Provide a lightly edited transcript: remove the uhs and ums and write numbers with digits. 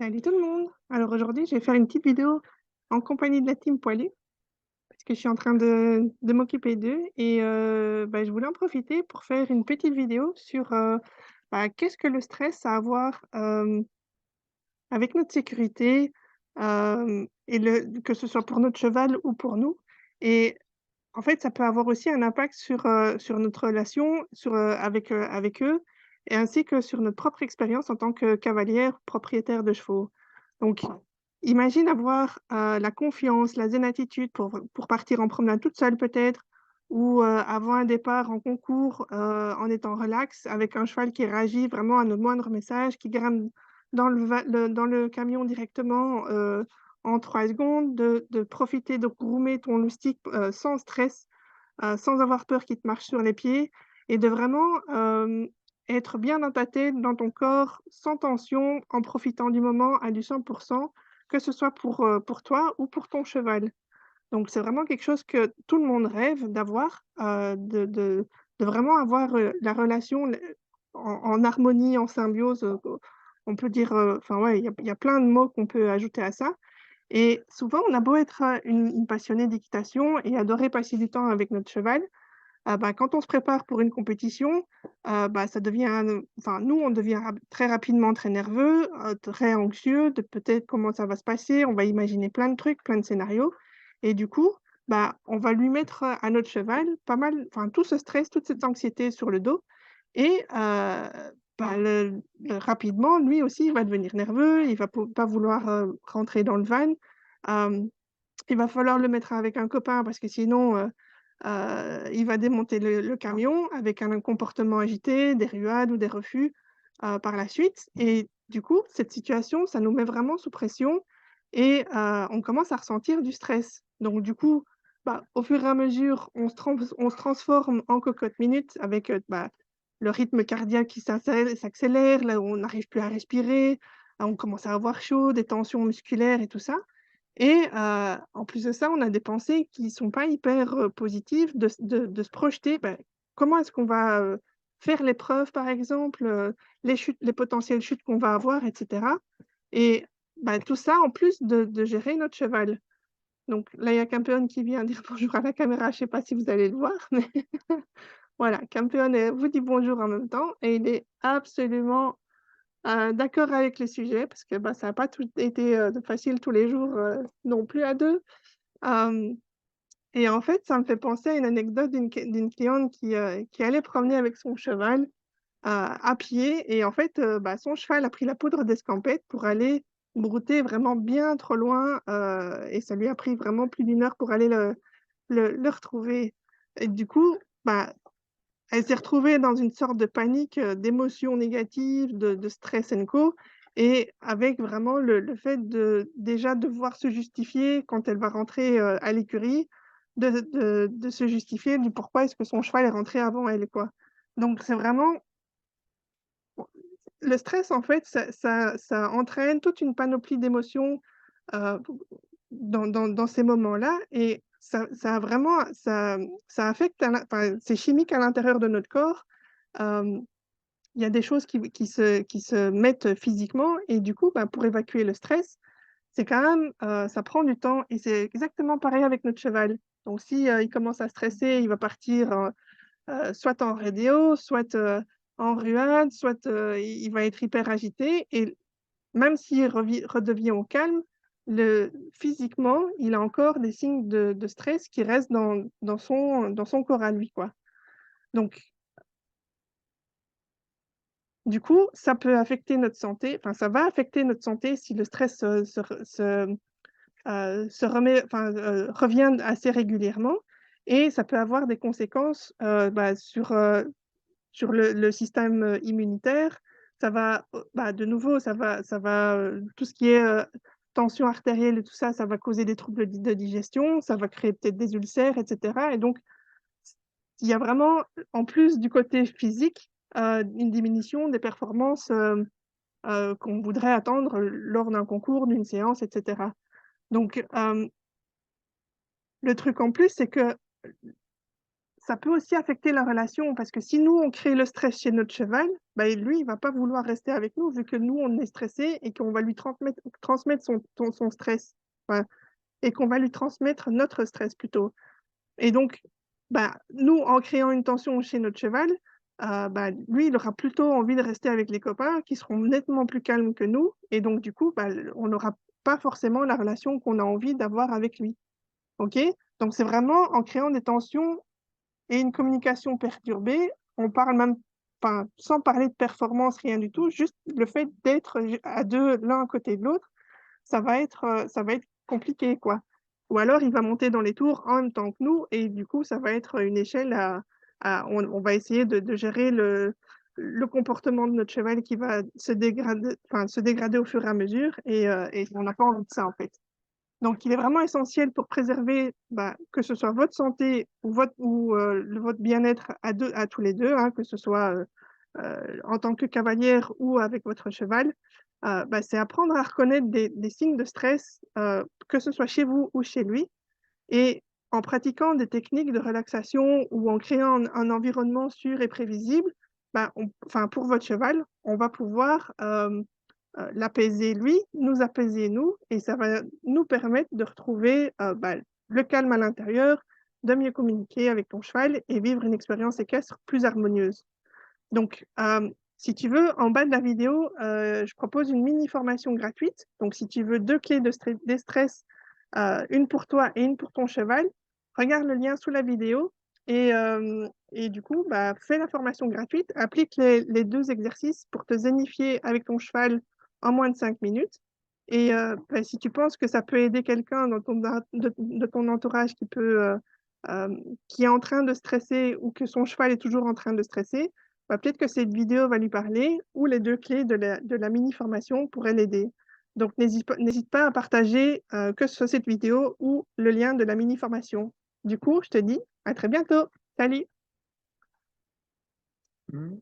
Salut tout le monde! Alors aujourd'hui, je vais faire une petite vidéo en compagnie de la team poilée, parce que je suis en train de m'occuper d'eux et je voulais en profiter pour faire une petite vidéo sur, qu'est-ce que le stress a à voir, avec notre sécurité, et que ce soit pour notre cheval ou pour nous et en fait, ça peut avoir aussi un impact sur notre relation, avec eux et ainsi que sur notre propre expérience en tant que cavalière propriétaire de chevaux. Donc, imagine avoir, la confiance, la zen attitude pour partir en promenade toute seule peut-être ou, avant un départ en concours, en étant relax avec un cheval qui réagit vraiment à nos moindres messages, qui grimpe dans le camion directement, en 3 secondes, de profiter de groomer ton loustic, sans stress, sans avoir peur qu'il te marche sur les pieds et de vraiment, être bien dans ta tête, dans ton corps, sans tension, en profitant du moment à du 100, que ce soit pour toi ou pour ton cheval. Donc c'est vraiment quelque chose que tout le monde rêve d'avoir, de vraiment avoir, la relation en harmonie, en symbiose, on peut dire, enfin ouais, il y a plein de mots qu'on peut ajouter à ça et souvent on a beau être, une passionnée d'équitation et adorer passer du temps avec notre cheval, quand on se prépare pour une compétition, ça devient, enfin nous on devient très rapidement très nerveux, très anxieux de peut-être comment ça va se passer. On va imaginer plein de trucs, plein de scénarios et du coup, on va lui mettre, à notre cheval pas mal enfin tout ce stress, toute cette anxiété sur le dos et rapidement lui aussi il va devenir nerveux, il va pas vouloir, rentrer dans le van. Hem, il va falloir le mettre avec un copain parce que sinon, il va démonter le camion avec un comportement agité, des ruades ou des refus, par la suite et du coup, cette situation, ça nous met vraiment sous pression et on commence à ressentir du stress. Donc du coup, au fur et à mesure, on se transforme en cocotte minute avec, le rythme cardiaque qui s'accélère, là, on n'arrive plus à respirer, on commence à avoir chaud, des tensions musculaires et tout ça et en plus de ça, on a des pensées qui sont pas hyper, positives de se projeter, comment est-ce qu'on va, faire l'épreuve par exemple, les potentielles chutes qu'on va avoir et cetera et tout ça en plus de gérer notre cheval. Donc là, il y a Campeon qui vient dire bonjour à la caméra, je sais pas si vous allez le voir, mais voilà, Campeon, vous dit bonjour en même temps et il est absolument d'accord avec le sujet parce que, ça a pas tout été, facile tous les jours, non plus à 2. Hem et en fait, ça me fait penser à une anecdote d'une cliente qui allait promener avec son cheval, à pied et en fait, son cheval a pris la poudre d'escampette pour aller brouter vraiment bien trop loin, et ça lui a pris vraiment plus d'1 heure pour aller le retrouver et du coup, bah elle s'est retrouvée dans une sorte de panique, d'émotions négatives, de stress and co et avec vraiment le fait de déjà devoir se justifier quand elle va rentrer, à l'écurie, de se justifier du pourquoi est-ce que son cheval est rentré avant elle, quoi. Donc c'est vraiment le stress en fait, ça entraîne toute une panoplie d'émotions, heu, dans ces moments-là et ça a vraiment ça affecte enfin, c'est chimique à l'intérieur de notre corps. Hem, il y a des choses qui se mettent physiquement et du coup, pour évacuer le stress, c'est quand même, ça prend du temps et c'est exactement pareil avec notre cheval. Donc si, il commence à stresser, il va partir, soit en rodéo, soit, en ruade, soit, il va être hyper agité et même s'il redevient au calme, physiquement, il a encore des signes de stress qui restent dans son corps à lui, quoi. Donc du coup, ça peut affecter notre santé, enfin ça va affecter notre santé si le stress, se remet enfin, revient assez régulièrement et ça peut avoir des conséquences, sur le système, immunitaire. Ça va, de nouveau, ça va, tout ce qui est, tension artérielle et tout ça, ça va causer des troubles de digestion, ça va créer peut-être des ulcères et cetera et donc il y a vraiment, en plus du côté physique, une diminution des performances, qu'on voudrait attendre lors d'un concours, d'une séance et cetera. Donc le truc en plus, c'est que ça peut aussi affecter la relation parce que si nous, on crée le stress chez notre cheval, bah, lui, il va pas vouloir rester avec nous vu que nous, on est stressé et qu'on va lui transmettre son stress. Voilà, et qu'on va lui transmettre notre stress plutôt. Et donc, bah, nous, en créant une tension chez notre cheval, bah, lui, il aura plutôt envie de rester avec les copains qui seront nettement plus calmes que nous et donc du coup, bah, on n'aura pas forcément la relation qu'on a envie d'avoir avec lui. OK? Donc c'est vraiment en créant des tensions et une communication perturbée, on parle même enfin, sans parler de performance, rien du tout, juste le fait d'être à 2 l'un à côté de l'autre, ça va être compliqué, quoi. Ou alors il va monter dans les tours en même temps que nous et du coup, ça va être une échelle à on va essayer de gérer le comportement de notre cheval qui va se dégrader au fur et à mesure et on n'a pas envie de ça, en fait. Donc il est vraiment essentiel pour préserver, bah, que ce soit votre santé ou votre bien-être à tous les 2, hein, que ce soit, en tant que cavalière ou avec votre cheval, bah, c'est apprendre à reconnaître des signes de stress, que ce soit chez vous ou chez lui et en pratiquant des techniques de relaxation ou en créant un environnement sûr et prévisible, bah, pour votre cheval, on va pouvoir, l'apaiser lui, nous apaiser nous et ça va nous permettre de retrouver, bah, le calme à l'intérieur, de mieux communiquer avec ton cheval et vivre une expérience équestre plus harmonieuse. Donc, si tu veux, en bas de la vidéo, je propose une mini formation gratuite. Donc si tu veux 2 clés de déstress, une pour toi et une pour ton cheval, regarde le lien sous la vidéo et du coup, bah, fais la formation gratuite, applique les 2 exercices pour te zénifier avec ton cheval en moins de 5 minutes et bah, si tu penses que ça peut aider quelqu'un dans de ton entourage qui est en train de stresser ou que son cheval est toujours en train de stresser, bah, peut-être que cette vidéo va lui parler ou les 2 clés de la mini formation pourraient l'aider. Donc n'hésite pas à partager, que ce soit cette vidéo ou le lien de la mini formation. Du coup, je te dis à très bientôt. Salut! Mmh.